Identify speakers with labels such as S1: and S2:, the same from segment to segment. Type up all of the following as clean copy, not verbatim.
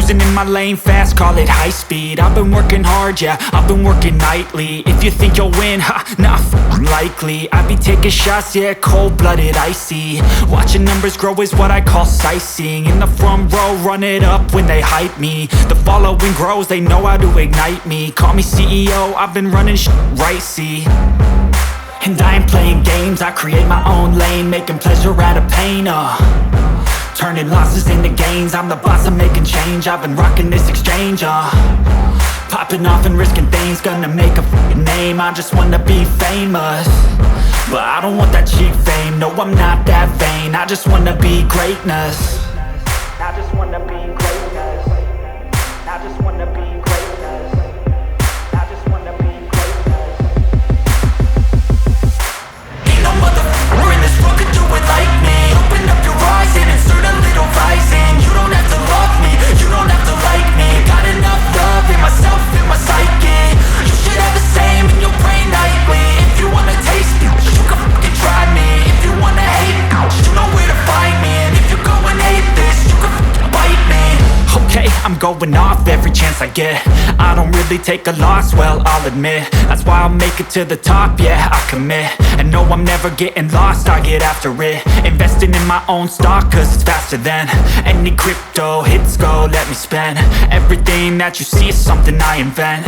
S1: cruising in my lane fast, call it high speed. I've been working hard, yeah, I've been working nightly. If you think you'll win, ha, not likely. I be taking shots, yeah, cold-blooded, icy. Watching numbers grow is what I call sightseeing. In the front row, run it up when they hype me. The following grows, they know how to ignite me. Call me CEO, I've been running right, see. And I ain't playing games, I create my own lane, making pleasure out of pain, turning losses into gains. I'm the boss, I'm making change. I've been rocking this exchange, popping off and risking things. Gonna make a f***ing name. I just wanna be famous, but I don't want that cheap fame. No, I'm not that vain. I just wanna be greatness. I just wanna be greatness. I just wanna be greatness. I just wanna be greatness. Ain't no motherfucker in this world could do it like me. Open up your eyes and insert a little rising. You don't have to love me, you don't have to like me. Got enough love in myself, in my psyche. You should have the same in your brain nightly. If you wanna taste me, you can fucking try me. If you wanna hate me, you know where to find me. And if you go and hate this, you can fucking bite me. Okay, I'm going off every chance I get. I don't really take a loss, well, I'll admit. That's why I'll make it to the top, yeah, I commit. And no, I'm never getting lost, I get after it. Investing in my own stock, cause it's faster than any crypto hits go, let me spend. Everything that you see is something I invent,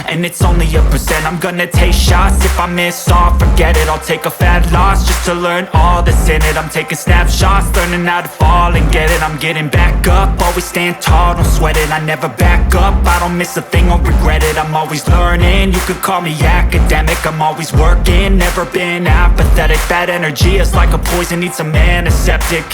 S1: and it's only a percent. I'm gonna take shots, if I miss all, forget it. I'll take a fat loss just to learn all that's in it. I'm taking snapshots, learning how to fall and get it. I'm getting back up, always stand tall, don't sweat it. I never back up, I don't miss a thing or regret it. I'm always learning, you could call me academic. I'm always working, never been apathetic. That energy is like a poison, needs a antiseptic.